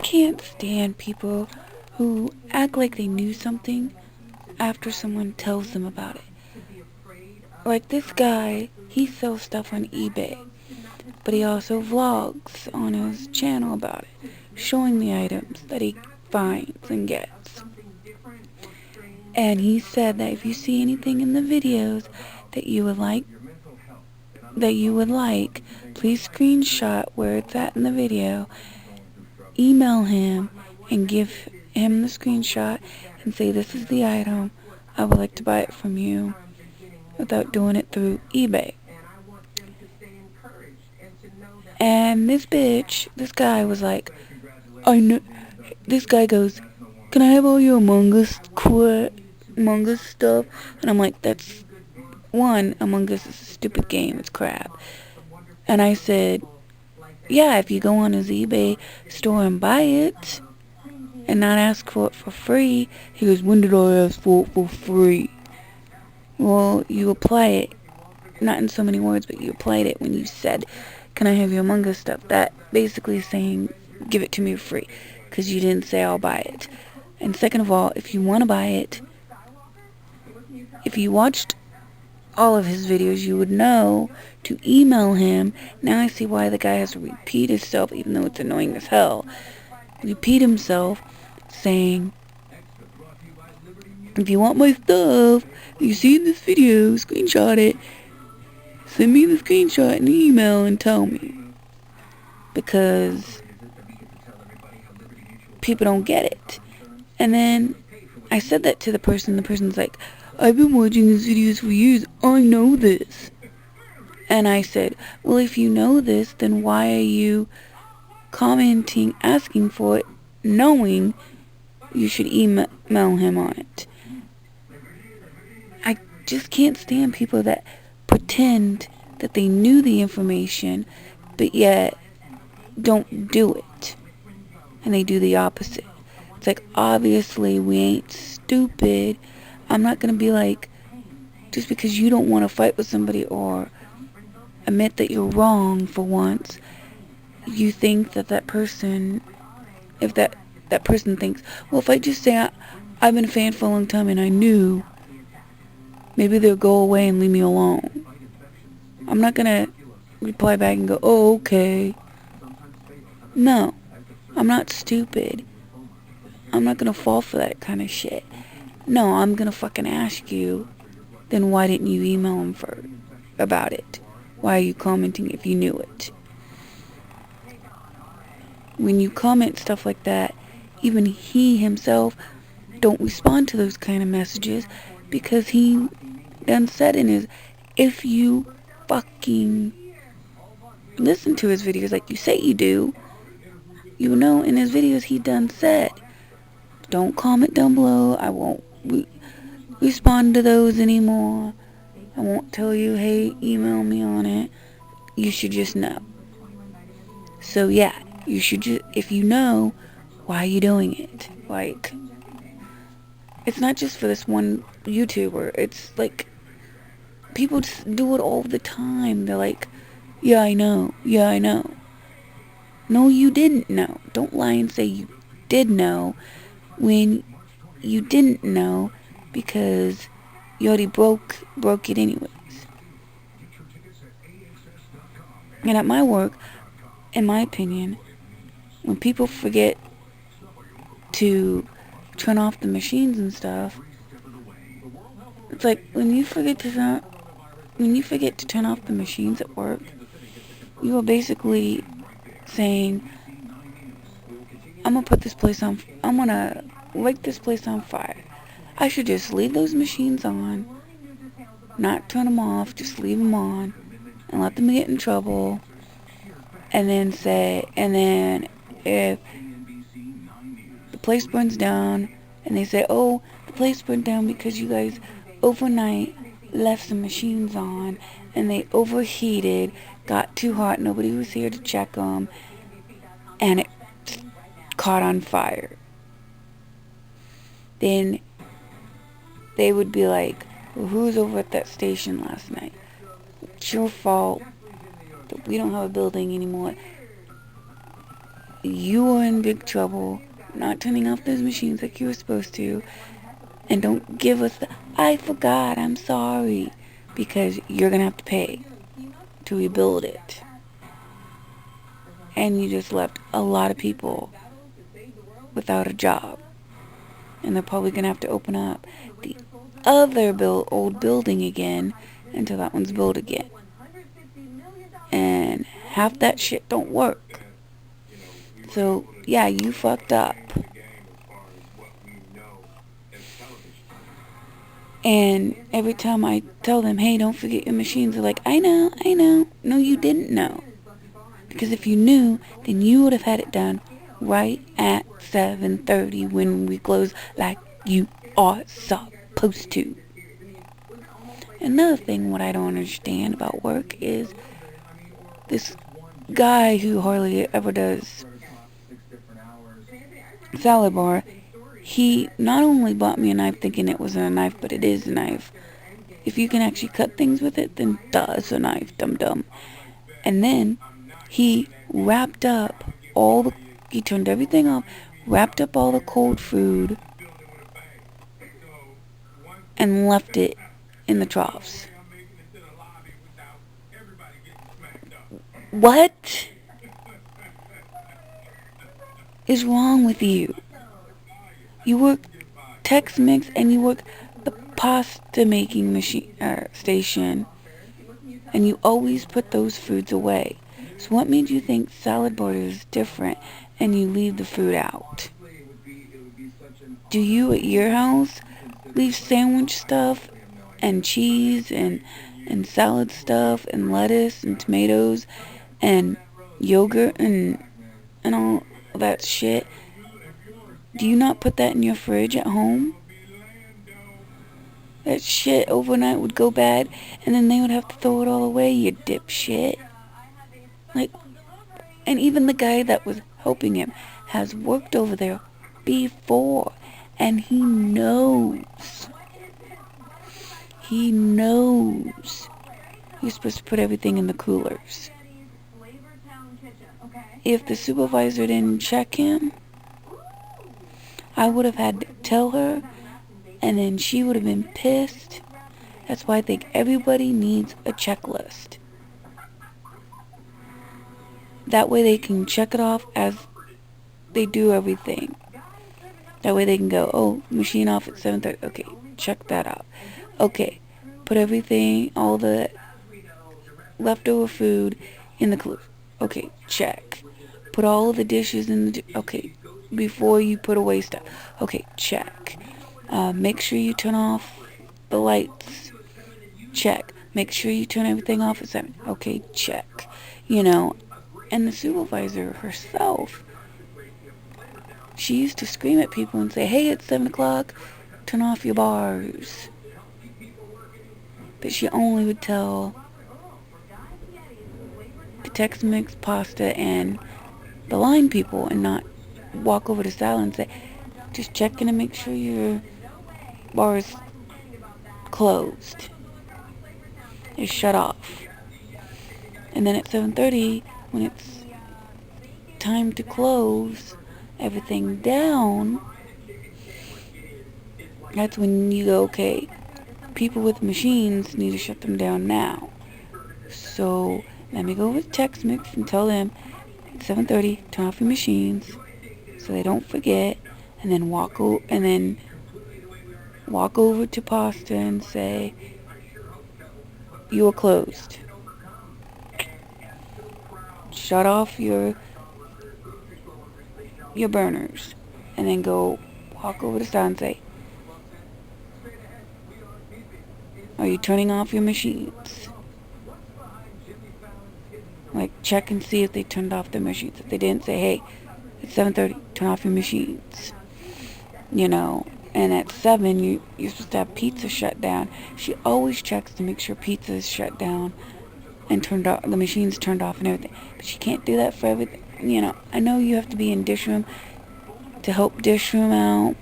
can't stand people who act like they knew something after someone tells them about it. Like this guy, he sells stuff on eBay, but he also vlogs on his channel about it, showing the items that he finds and gets. And he said that if you see anything in the videos that you would like, please screenshot where it's at in the video, email him, and give him the screenshot and say, this is the item, I would like to buy it from you, without doing it through eBay. And this guy was like, I know. This guy goes, can I have all your Among Us stuff? And I'm like, that's one, Among Us is a stupid game, it's crap. And I said, yeah, if you go on his eBay store and buy it and not ask for it for free. He goes, when did I ask for it for free? Well, you apply it, not in so many words, but you applied it when you said, can I have your Among Us stuff? That basically is saying, give it to me for free, because you didn't say I'll buy it. And second of all, if you want to buy it, if you watched all of his videos, you would know to email him. Now I see why the guy has to repeat himself, even though it's annoying as hell. Repeat himself, saying, if you want my stuff, you see this video, screenshot it, send me the screenshot in the email and tell me. Because people don't get it. And then I said that to the person. The person's like, I've been watching his videos for years. I know this. And I said, well, if you know this, then why are you commenting, asking for it, knowing you should email him on it? I just can't stand people that pretend that they knew the information, but yet don't do it. And they do the opposite. It's like, obviously we ain't stupid. I'm not going to be like, just because you don't want to fight with somebody or admit that you're wrong for once, you think that person, if that person thinks, well, if I just say I've been a fan for a long time and I knew, maybe they'll go away and leave me alone. I'm not going to reply back and go, oh, okay. No, I'm not stupid. I'm not going to fall for that kind of shit. No, I'm going to fucking ask you, then why didn't you email him about it? Why are you commenting if you knew it? When you comment stuff like that, even he himself don't respond to those kind of messages, because he done said in his, if you fucking listen to his videos like you say you do, you know in his videos he done said, don't comment down below, I won't respond to those anymore, I won't tell you, hey, email me on it, you should just know. So yeah, you should just, if you know, why are you doing it? Like, it's not just for this one YouTuber, it's like, people just do it all the time. They're like, yeah, I know, yeah, I know. No, you didn't know. Don't lie and say you did know when you didn't know, because you already broke it anyways. And at my work, in my opinion, when people forget to turn off the machines and stuff, it's like when you forget to turn off the machines at work, you are basically saying, I'm gonna light this place on fire. I should just leave those machines on, not turn them off, just leave them on, and let them get in trouble, and then if the place burns down, and they say, oh, the place burned down because you guys overnight left some machines on, and they overheated, got too hot, nobody was here to check them, and it caught on fire. Then they would be like, well, who was over at that station last night? It's your fault that we don't have a building anymore. you are in big trouble not turning off those machines like you were supposed to. And don't give us the, I forgot, I'm sorry. Because you're going to have to pay to rebuild it. And you just left a lot of people without a job. And they're probably going to have to open up the other old building again until that one's built again. And half that shit don't work. So, yeah, you fucked up. And every time I tell them, hey, don't forget your machines, they're like, I know. No, you didn't know. Because if you knew, then you would have had it done right at 7:30 when we close, like you are supposed to. Another thing what I don't understand about work is this guy who hardly ever does salad bar. He not only bought me a knife thinking it wasn't a knife, but it is a knife. If you can actually cut things with it, then duh, it's a knife, dum-dum. And then he wrapped up he turned everything off, wrapped up all the cold food, and left it in the troughs. What is wrong with you? You work Tex-Mex and you work the pasta making station, and you always put those foods away. So what made you think salad bar is different and you leave the food out? Do you at your house leave sandwich stuff and cheese and salad stuff and lettuce and tomatoes and yogurt and all that shit? Do you not put that in your fridge at home? That shit overnight would go bad, and then they would have to throw it all away, you dipshit. Like, and even the guy that was helping him has worked over there before, and he knows. He knows. You're supposed to put everything in the coolers. If the supervisor didn't check him, I would have had to tell her, and then she would have been pissed. That's why I think everybody needs a checklist. That way they can check it off as they do everything. That way they can go, oh, machine off at 7:30. Okay, check that out. Okay, put everything, all the leftover food in the cooler. Okay, check. Put all of the dishes in the... Okay, before you put away stuff. Okay, check. Make sure you turn off the lights. Check. Make sure you turn everything off at 7. Okay, check. And the supervisor herself, she used to scream at people and say, hey, it's 7 o'clock, turn off your bars. But she only would tell the Tex-Mex pasta and the line people and not walk over to Sal and say, just checking to make sure your bar is closed. It's shut off. And then at 7:30, when it's time to close everything down, that's when you go, okay, people with machines need to shut them down now. So let me go with Tex-Mex and tell them at 7:30, turn off your machines so they don't forget, and then walk over to pasta and say, you are closed. Shut off your burners, and then go walk over to Sal and say, are you turning off your machines? Like, check and see if they turned off their machines. If they didn't, say, hey, it's 7:30, turn off your machines. And at 7, you're supposed to have pizza shut down. She always checks to make sure pizza is shut down and turned off, the machine's turned off and everything. But she can't do that for everything. I know you have to be in dish room to help dish room out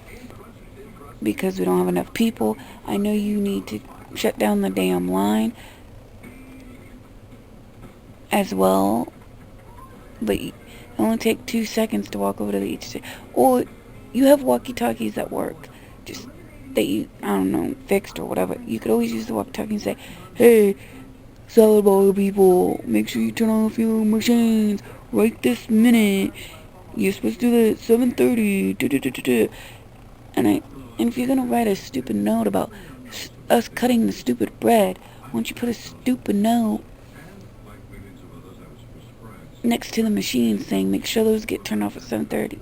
because we don't have enough people. I know you need to shut down the damn line as well. But only take 2 seconds to walk over to each station. Or you have walkie-talkies at work, just that you, I don't know, fixed or whatever. You could always use the walkie-talkie and say, hey, salad bar people, make sure you turn off your machines right this minute. You're supposed to do that at 7:30. And if you're gonna write a stupid note about us cutting the stupid bread, why don't you put a stupid note next to the machine saying make sure those get turned off at 7:30?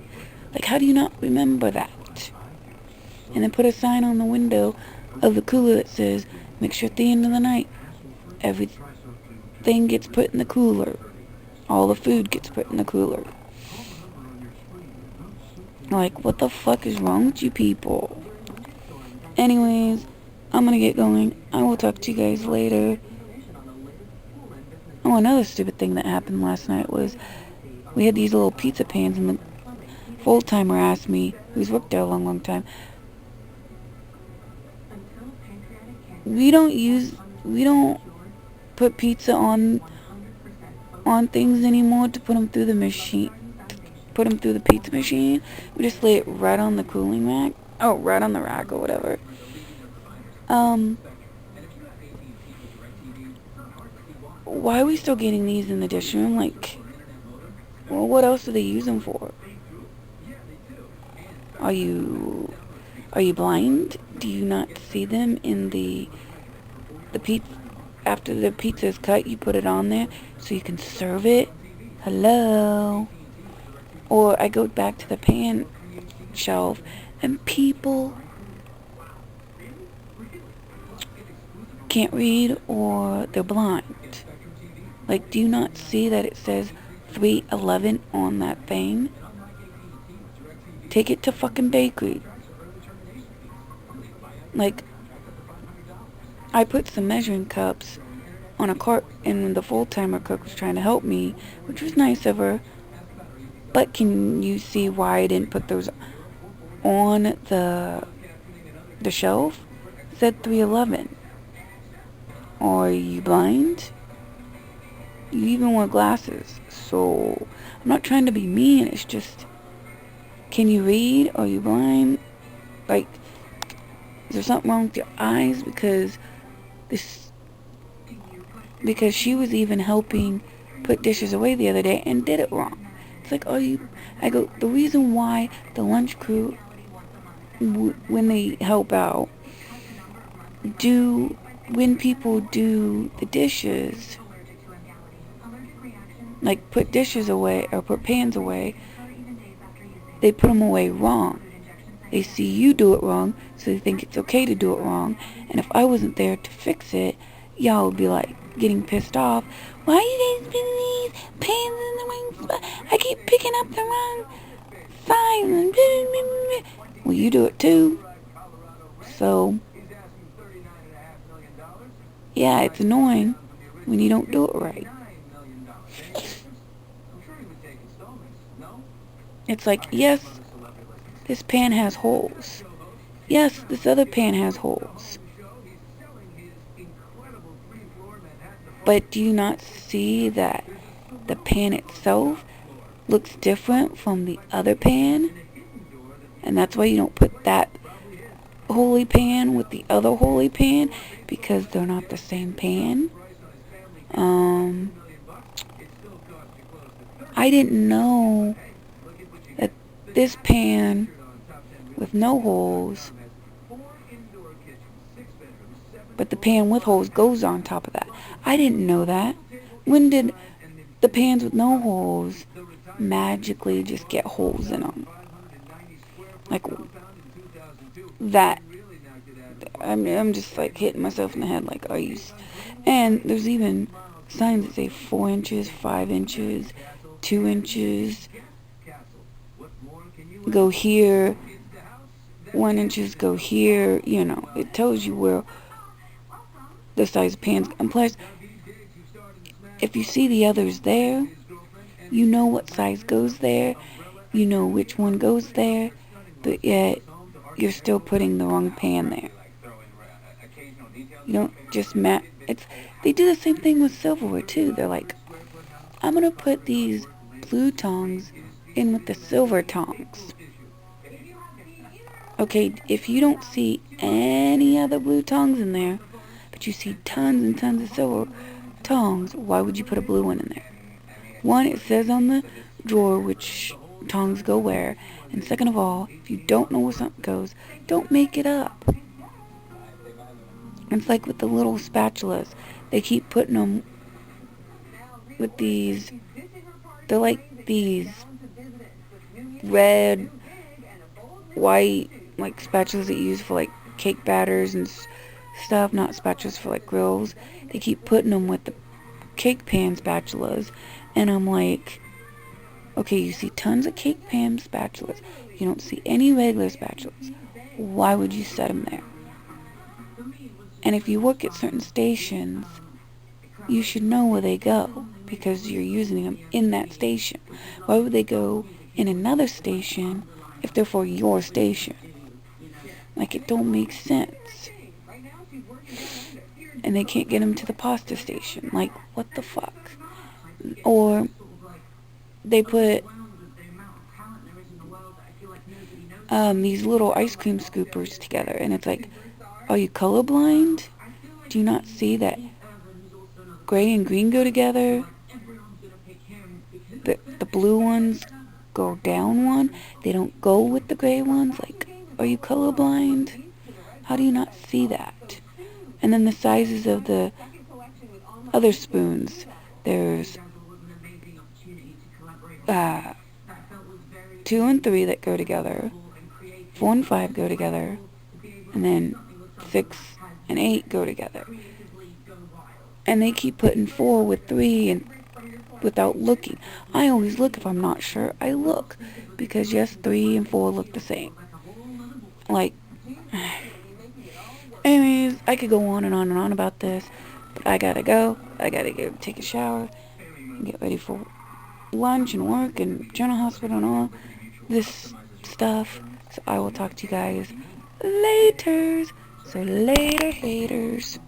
Like, how do you not remember that? And then put a sign on the window of the cooler that says make sure at the end of the night everything gets put in the cooler. All the food gets put in the cooler. Like, what the fuck is wrong with you people? Anyways, I'm gonna get going. I will talk to you guys later. Oh, another stupid thing that happened last night was we had these little pizza pans, and the full-timer asked me, who's worked there a long, long time, we don't put pizza on things anymore to put them through the machine, put them through the pizza machine. We just lay it right on the cooling rack. Oh, right on the rack or whatever. Why are we still getting these in the dish room? Like, well, what else do they use them for? Are you blind? Do you not see them in the pizza? After the pizza is cut, you put it on there so you can serve it. Hello? Or I go back to the pan shelf and people can't read or they're blind. Like, do you not see that it says 311 on that thing? Take it to fucking bakery. Like, I put some measuring cups on a cart, and the full-timer cook was trying to help me, which was nice of her. But can you see why I didn't put those on the shelf? It said 311. Are you blind? You even wear glasses. So, I'm not trying to be mean. It's just, can you read? Are you blind? Like, is there something wrong with your eyes? Because she was even helping put dishes away the other day and did it wrong. It's like, I go, the reason why the lunch crew, when they help out, when people do the dishes, like put dishes away or put pans away, they put them away wrong. They see you do it wrong, so they think it's okay to do it wrong. And if I wasn't there to fix it, y'all would be like getting pissed off. Why are you guys putting these pans in the wrong spot? I keep picking up the wrong size. Well, you do it too. So, yeah, it's annoying when you don't do it right. It's like, yes, this pan has holes. Yes, this other pan has holes. But do you not see that the pan itself looks different from the other pan? And that's why you don't put that holy pan with the other holy pan, because they're not the same pan. I didn't know that this pan with no holes, but the pan with holes goes on top of that. I didn't know that. When did the pans with no holes magically just get holes in them? Like that. I'm just like hitting myself in the head like, are you... And there's even signs that say 4 inches, 5 inches, 2 inches, go here, 1 inches go here. You know, it tells you where the size of pans. And plus, if you see the others there, you know what size goes there, you know which one goes there, but yet you're still putting the wrong pan there. You don't just they do the same thing with silverware too. They're like, I'm gonna put these blue tongs in with the silver tongs. Okay, if you don't see any other blue tongs in there, but you see tons and tons of silver tongs, why would you put a blue one in there? One, it says on the drawer which tongs go where, and second of all, if you don't know where something goes, don't make it up. It's like with the little spatulas. They keep putting them with these, they're like these red, white, like spatulas that you use for like cake batters and stuff, not spatulas for like grills. They keep putting them with the cake pan spatulas, and I'm like, okay, you see tons of cake pan spatulas. You don't see any regular spatulas. Why would you set them there? And if you work at certain stations, you should know where they go because you're using them in that station. Why would they go in another station if they're for your station? Like, it don't make sense. And they can't get them to the pasta station. Like, what the fuck? Or they put these little ice cream scoopers together, and it's like, are you colorblind? Do you not see that gray and green go together? The blue ones go down one. They don't go with the gray ones. Like, are you colorblind? How do you not see that? And then the sizes of the other spoons. There's 2 and 3 that go together. 4 and 5 go together. And then 6 and 8 go together. And they keep putting 4 with 3 and without looking. I always look if I'm not sure. I look. Because yes, 3 and 4 look the same. Like, anyways, I could go on and on and on about this. But I gotta go. I gotta go take a shower. And get ready for lunch and work and general hospital and all this stuff. So I will talk to you guys later. So later, haters.